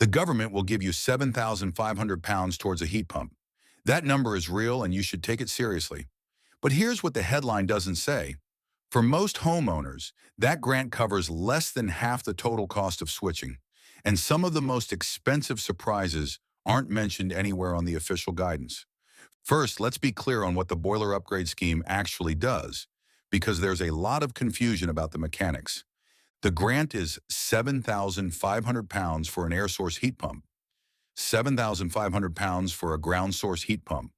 The government will give you 7,500 pounds towards a heat pump. That number is real and you should take it seriously. But here's what the headline doesn't say. For most homeowners, that grant covers less than half the total cost of switching, and some of the most expensive surprises aren't mentioned anywhere on the official guidance. First, let's be clear on what the boiler upgrade scheme actually does, because there's a lot of confusion about the mechanics. The grant is 7,500 pounds for an air source heat pump, 7,500 pounds for a ground source heat pump,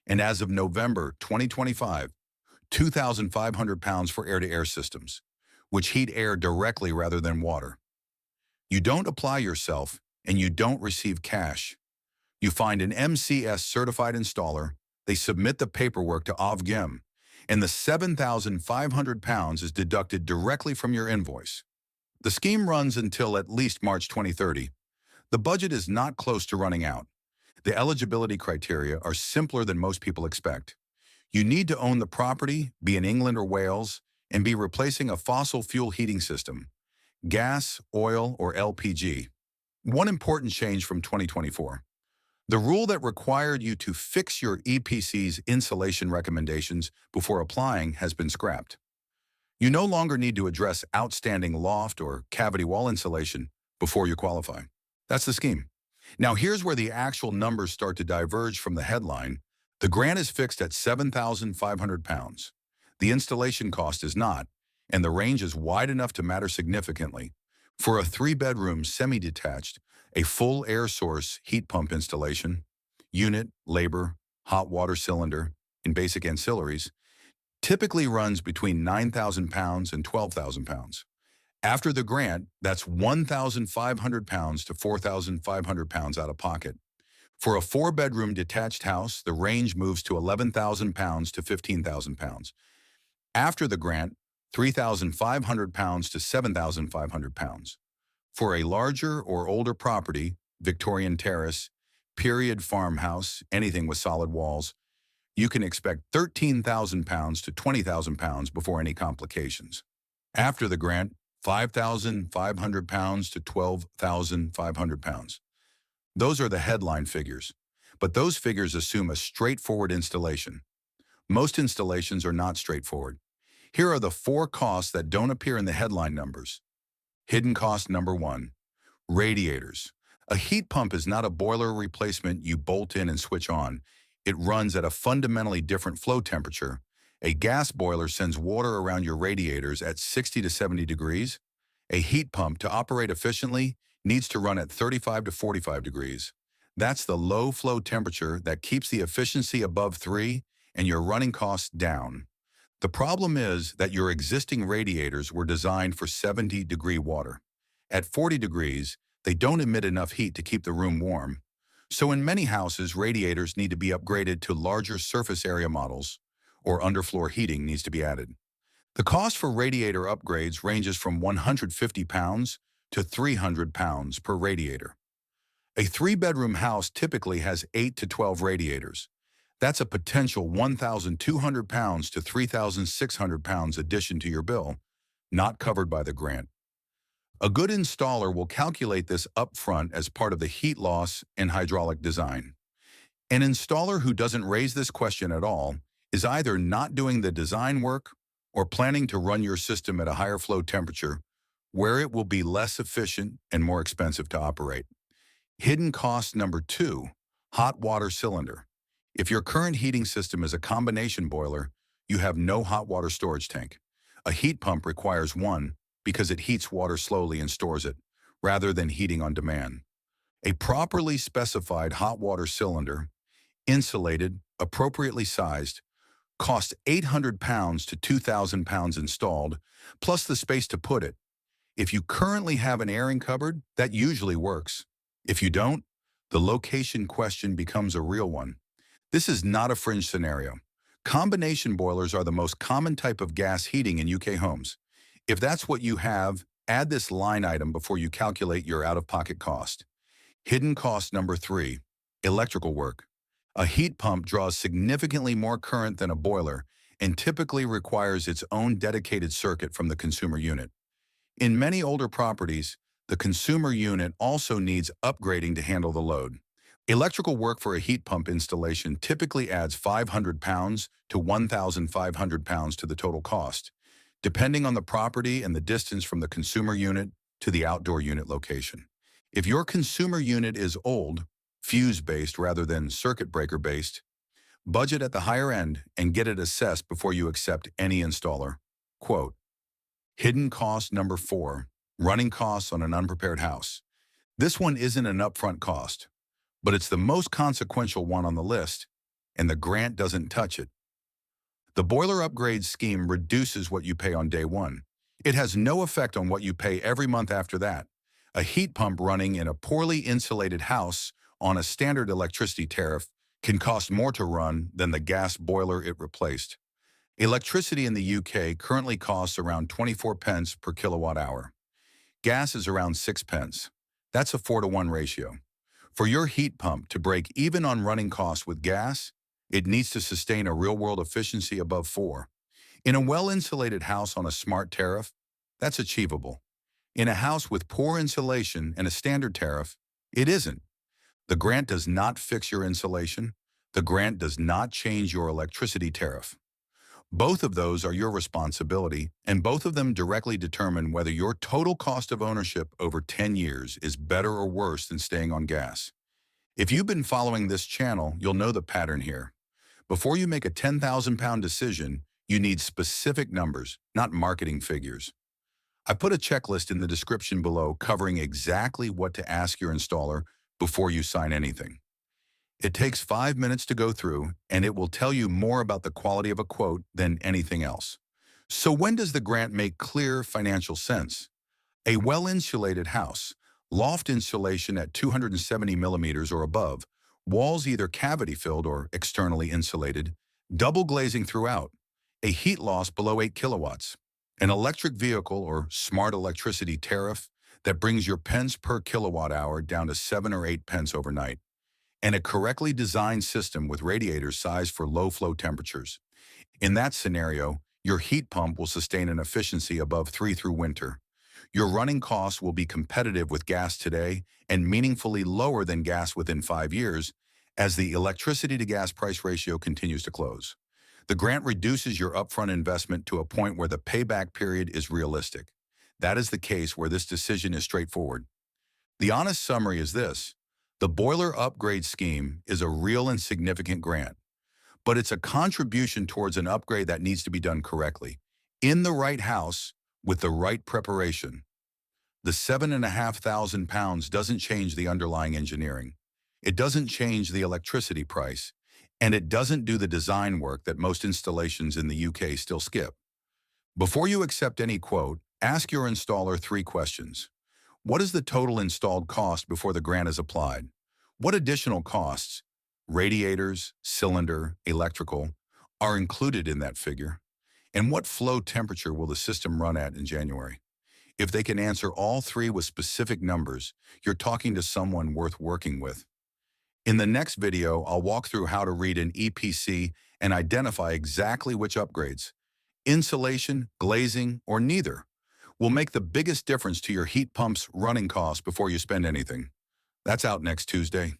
and as of November 2025, 2,500 pounds for air-to-air systems, which heat air directly rather than water. You don't apply yourself, and you don't receive cash. You find an MCS certified installer, they submit the paperwork to OVGEM, and the 7,500 pounds is deducted directly from your invoice. The scheme runs until at least March 2030. The budget is not close to running out. The eligibility criteria are simpler than most people expect. You need to own the property, be in England or Wales, and be replacing a fossil fuel heating system, gas, oil, or LPG. One important change from 2024. The rule that required you to fix your EPC's insulation recommendations before applying has been scrapped. You no longer need to address outstanding loft or cavity wall insulation before you qualify. That's the scheme. Now here's where the actual numbers start to diverge from the headline. The grant is fixed at 7,500 pounds. The installation cost is not, and the range is wide enough to matter significantly. For a 3-bedroom semi-detached, a full air source heat pump installation, unit, labor, hot water cylinder, and basic ancillaries, typically runs between 9,000 pounds and 12,000 pounds. After the grant, that's 1,500 pounds to 4,500 pounds out of pocket. For a 4-bedroom detached house, the range moves to 11,000 pounds to 15,000 pounds. After the grant, 3,500 pounds to 7,500 pounds. For a larger or older property, Victorian terrace, period farmhouse, anything with solid walls, you can expect 13,000 pounds to 20,000 pounds before any complications. After the grant, 5,500 pounds to 12,500 pounds. Those are the headline figures, but those figures assume a straightforward installation. Most installations are not straightforward. Here are the 4 costs that don't appear in the headline numbers. Hidden cost number 1, radiators. A heat pump is not a boiler replacement you bolt in and switch on. It runs at a fundamentally different flow temperature. A gas boiler sends water around your radiators at 60 to 70 degrees. A heat pump, to operate efficiently, needs to run at 35 to 45 degrees. That's the low flow temperature that keeps the efficiency above 3 and your running costs down. The problem is that your existing radiators were designed for 70-degree water. At 40 degrees, they don't emit enough heat to keep the room warm. So in many houses, radiators need to be upgraded to larger surface area models, or underfloor heating needs to be added. The cost for radiator upgrades ranges from 150 pounds to 300 pounds per radiator. A 3-bedroom house typically has 8 to 12 radiators. That's a potential 1,200 pounds to 3,600 pounds addition to your bill, not covered by the grant. A good installer will calculate this upfront as part of the heat loss and hydraulic design. An installer who doesn't raise this question at all is either not doing the design work or planning to run your system at a higher flow temperature where it will be less efficient and more expensive to operate. Hidden cost number 2, hot water cylinder. If your current heating system is a combination boiler, you have no hot water storage tank. A heat pump requires one because it heats water slowly and stores it, rather than heating on demand. A properly specified hot water cylinder, insulated, appropriately sized, costs 800 pounds to 2,000 pounds installed, plus the space to put it. If you currently have an airing cupboard, that usually works. If you don't, the location question becomes a real one. This is not a fringe scenario. Combination boilers are the most common type of gas heating in UK homes. If that's what you have, add this line item before you calculate your out-of-pocket cost. Hidden cost number 3, electrical work. A heat pump draws significantly more current than a boiler and typically requires its own dedicated circuit from the consumer unit. In many older properties, The consumer unit also needs upgrading to handle the load. Electrical work for a heat pump installation typically adds 500 pounds to 1,500 pounds to the total cost, depending on the property and the distance from the consumer unit to the outdoor unit location. If your consumer unit is old, fuse-based rather than circuit breaker-based, budget at the higher end and get it assessed before you accept any installer. Quote, hidden cost number 4, running costs on an unprepared house. This one isn't an upfront cost, but it's the most consequential one on the list, and the grant doesn't touch it. The boiler upgrade scheme reduces what you pay on day one. It has no effect on what you pay every month after that. A heat pump running in a poorly insulated house on a standard electricity tariff can cost more to run than the gas boiler it replaced. Electricity in the UK currently costs around 24 pence per kilowatt hour. Gas is around 6 pence. That's a 4-to-1 ratio. For your heat pump to break even on running costs with gas, it needs to sustain a real-world efficiency above 4. In a well-insulated house on a smart tariff, that's achievable. In a house with poor insulation and a standard tariff, it isn't. The grant does not fix your insulation. The grant does not change your electricity tariff. Both of those are your responsibility, and both of them directly determine whether your total cost of ownership over 10 years is better or worse than staying on gas. If you've been following this channel, you'll know the pattern here. Before you make a 10,000-pound decision, you need specific numbers, not marketing figures. I put a checklist in the description below covering exactly what to ask your installer before you sign anything. It takes 5 minutes to go through, and it will tell you more about the quality of a quote than anything else. So when does the grant make clear financial sense? A well-insulated house, loft insulation at 270 millimeters or above, walls either cavity-filled or externally insulated, double glazing throughout, a heat loss below 8 kilowatts, an electric vehicle or smart electricity tariff that brings your pence per kilowatt hour down to 7 or 8 pence overnight, and a correctly designed system with radiators sized for low flow temperatures. In that scenario, your heat pump will sustain an efficiency above 3 through winter. Your running costs will be competitive with gas today and meaningfully lower than gas within 5 years as the electricity to gas price ratio continues to close. The grant reduces your upfront investment to a point where the payback period is realistic. That is the case where this decision is straightforward. The honest summary is this: the boiler upgrade scheme is a real and significant grant, but it's a contribution towards an upgrade that needs to be done correctly, in the right house, with the right preparation. The 7,500 pounds doesn't change the underlying engineering. It doesn't change the electricity price, and it doesn't do the design work that most installations in the UK still skip. Before you accept any quote, ask your installer 3 questions. What is the total installed cost before the grant is applied? What additional costs, radiators, cylinder, electrical, are included in that figure? And what flow temperature will the system run at in January? If they can answer all 3 with specific numbers, you're talking to someone worth working with. In the next video, I'll walk through how to read an EPC and identify exactly which upgrades, insulation, glazing, or neither, will make the biggest difference to your heat pump's running costs before you spend anything. That's out next Tuesday.